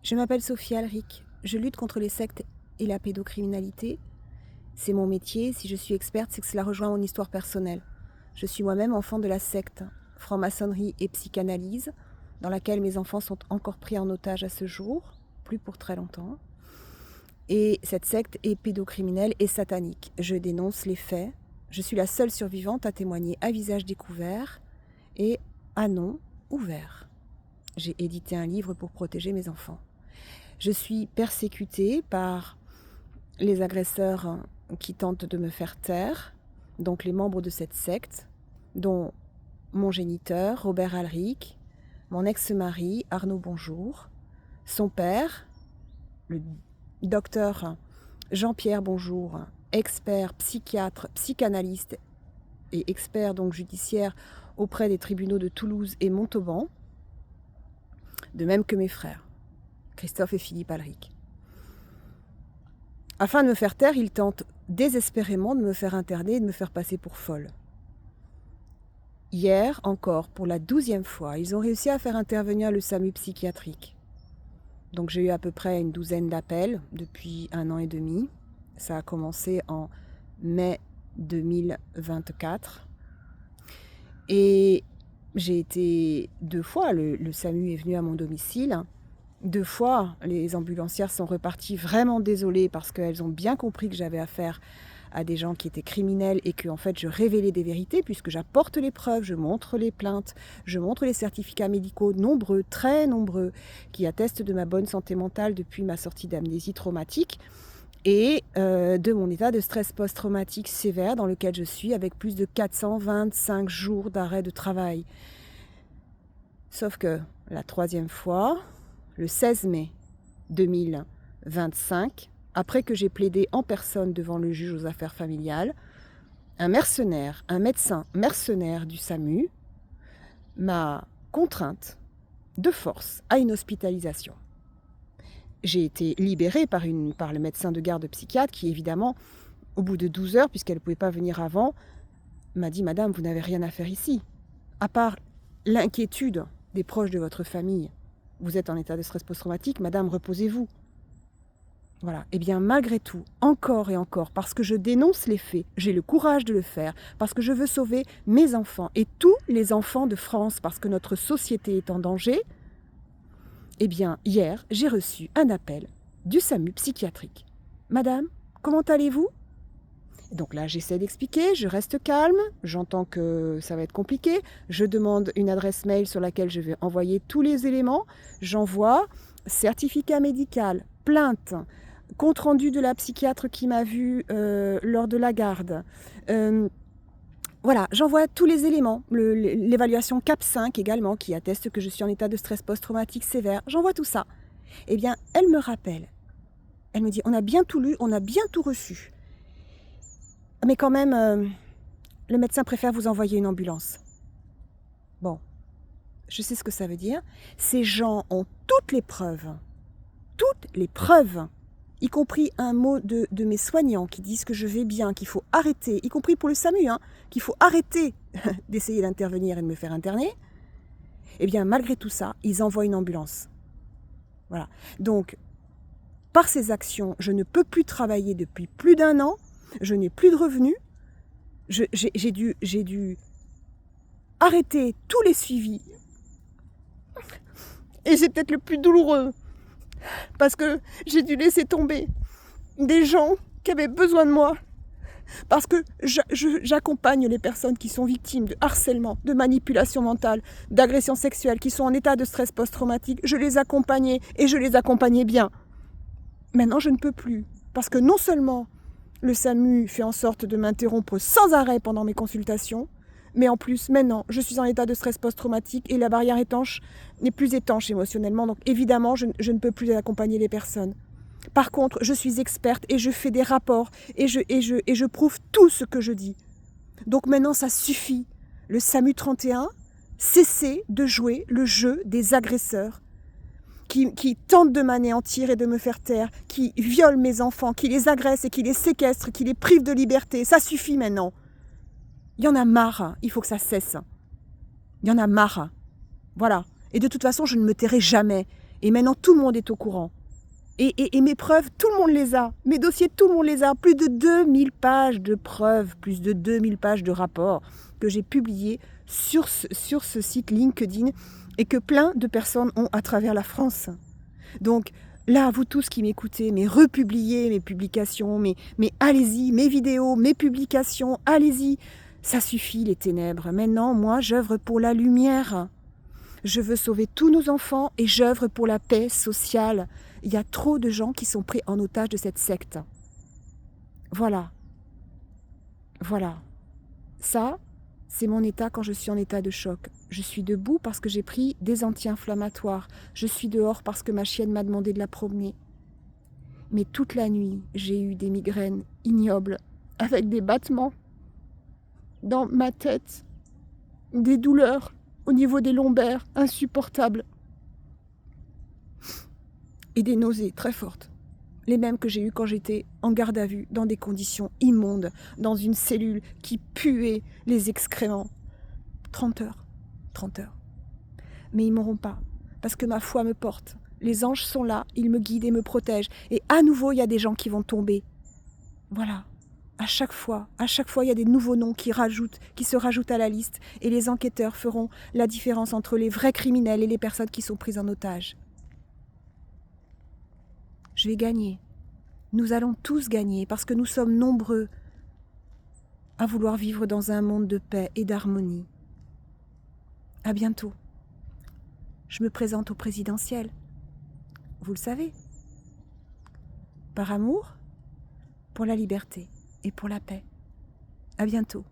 Je m'appelle Sophie Alric, je lutte contre les sectes et la pédocriminalité. C'est mon métier, si je suis experte, c'est que cela rejoint mon histoire personnelle. Je suis moi-même enfant de la secte franc-maçonnerie et psychanalyse, dans laquelle mes enfants sont encore pris en otage à ce jour, plus pour très longtemps. Et cette secte est pédocriminelle et satanique. Je dénonce les faits. Je suis la seule survivante à témoigner à visage découvert et à nom ouvert. J'ai édité un livre pour protéger mes enfants. Je suis persécutée par les agresseurs qui tentent de me faire taire, donc les membres de cette secte, dont mon géniteur, Robert Alric, mon ex-mari, Arnaud Bonjour, son père, le docteur Jean-Pierre Bonjour, expert, psychiatre, psychanalyste et expert donc judiciaire auprès des tribunaux de Toulouse et Montauban, de même que mes frères, Christophe et Philippe Alric. Afin de me faire taire, ils tentent désespérément de me faire interner et de me faire passer pour folle. Hier encore, pour la 12e fois, ils ont réussi à faire intervenir le SAMU psychiatrique. Donc j'ai eu à peu près une douzaine d'appels depuis 1 an et demi. Ça a commencé en mai 2024. Et j'ai été 2 fois, le SAMU est venu à mon domicile. 2 fois, les ambulancières sont reparties vraiment désolées parce qu'elles ont bien compris que j'avais affaire à des gens qui étaient criminels et que en fait je révélais des vérités puisque j'apporte les preuves, je montre les plaintes, je montre les certificats médicaux nombreux, très nombreux, qui attestent de ma bonne santé mentale depuis ma sortie d'amnésie traumatique et de mon état de stress post-traumatique sévère dans lequel je suis avec plus de 425 jours d'arrêt de travail. Sauf que la 3e fois, le 16 mai 2025, après que j'ai plaidé en personne devant le juge aux affaires familiales, un mercenaire, un médecin mercenaire du SAMU m'a contrainte de force à une hospitalisation. J'ai été libérée par le médecin de garde psychiatre qui, évidemment, au bout de 12 heures, puisqu'elle ne pouvait pas venir avant, m'a dit « Madame, vous n'avez rien à faire ici. À part l'inquiétude des proches de votre famille, vous êtes en état de stress post-traumatique, Madame, reposez-vous. » Voilà. Et bien malgré tout, encore et encore, parce que je dénonce les faits, j'ai le courage de le faire, parce que je veux sauver mes enfants et tous les enfants de France, parce que notre société est en danger, eh bien hier, j'ai reçu un appel du SAMU psychiatrique. Madame, comment allez-vous ? Donc là, j'essaie d'expliquer, je reste calme, j'entends que ça va être compliqué, je demande une adresse mail sur laquelle je vais envoyer tous les éléments, j'envoie certificat médical, plainte, compte-rendu de la psychiatre qui m'a vu lors de la garde. Voilà, j'envoie tous les éléments, l'évaluation CAP5 également, qui atteste que je suis en état de stress post-traumatique sévère. J'envoie tout ça. Eh bien, elle me rappelle. Elle me dit, on a bien tout lu, on a bien tout reçu. Mais quand même, le médecin préfère vous envoyer une ambulance. Bon, je sais ce que ça veut dire. Ces gens ont toutes les preuves, y compris un mot de mes soignants qui disent que je vais bien, qu'il faut arrêter, y compris pour le SAMU, qu'il faut arrêter d'essayer d'intervenir et de me faire interner. Eh bien, malgré tout ça, ils envoient une ambulance. Voilà. Donc, par ces actions, je ne peux plus travailler depuis plus d'1 an, je n'ai plus de revenus, j'ai dû arrêter tous les suivis. Et c'est peut-être le plus douloureux. Parce que j'ai dû laisser tomber des gens qui avaient besoin de moi. Parce que j'accompagne les personnes qui sont victimes de harcèlement, de manipulation mentale, d'agression sexuelle, qui sont en état de stress post-traumatique. Je les accompagnais et je les accompagnais bien. Maintenant, je ne peux plus. Parce que non seulement le SAMU fait en sorte de m'interrompre sans arrêt pendant mes consultations, mais en plus, maintenant, je suis en état de stress post-traumatique et la barrière étanche n'est plus étanche émotionnellement. Donc évidemment, je ne peux plus accompagner les personnes. Par contre, je suis experte et je fais des rapports et je prouve tout ce que je dis. Donc maintenant, ça suffit. Le SAMU 31, cessez de jouer le jeu des agresseurs qui tentent de m'anéantir et de me faire taire, qui violent mes enfants, qui les agressent et qui les séquestrent, qui les privent de liberté. Ça suffit maintenant. Il y en a marre, il faut que ça cesse. Il y en a marre. Voilà. Et de toute façon, je ne me tairai jamais. Et maintenant, tout le monde est au courant. Et mes preuves, tout le monde les a. Mes dossiers, tout le monde les a. Plus de 2000 pages de preuves, plus de 2000 pages de rapports que j'ai publiés sur ce site LinkedIn et que plein de personnes ont à travers la France. Donc là, vous tous qui m'écoutez, mais republiez mes publications, mais allez-y, mes vidéos, mes publications, allez-y. Ça suffit les ténèbres. Maintenant, moi, j'œuvre pour la lumière. Je veux sauver tous nos enfants et j'œuvre pour la paix sociale. Il y a trop de gens qui sont pris en otage de cette secte. Voilà. Voilà. Ça, c'est mon état quand je suis en état de choc. Je suis debout parce que j'ai pris des anti-inflammatoires. Je suis dehors parce que ma chienne m'a demandé de la promener. Mais toute la nuit, j'ai eu des migraines ignobles, avec des battements dans ma tête, des douleurs au niveau des lombaires insupportables et des nausées très fortes. Les mêmes que j'ai eues quand j'étais en garde à vue, dans des conditions immondes, dans une cellule qui puait les excréments. 30 heures. 30 heures. Mais ils m'auront pas, parce que ma foi me porte. Les anges sont là, ils me guident et me protègent. Et à nouveau, il y a des gens qui vont tomber. Voilà. À chaque fois, il y a des nouveaux noms qui se rajoutent à la liste. Et les enquêteurs feront la différence entre les vrais criminels et les personnes qui sont prises en otage. Je vais gagner. Nous allons tous gagner parce que nous sommes nombreux à vouloir vivre dans un monde de paix et d'harmonie. À bientôt. Je me présente au présidentiel. Vous le savez. Par amour, pour la liberté et pour la paix. À bientôt.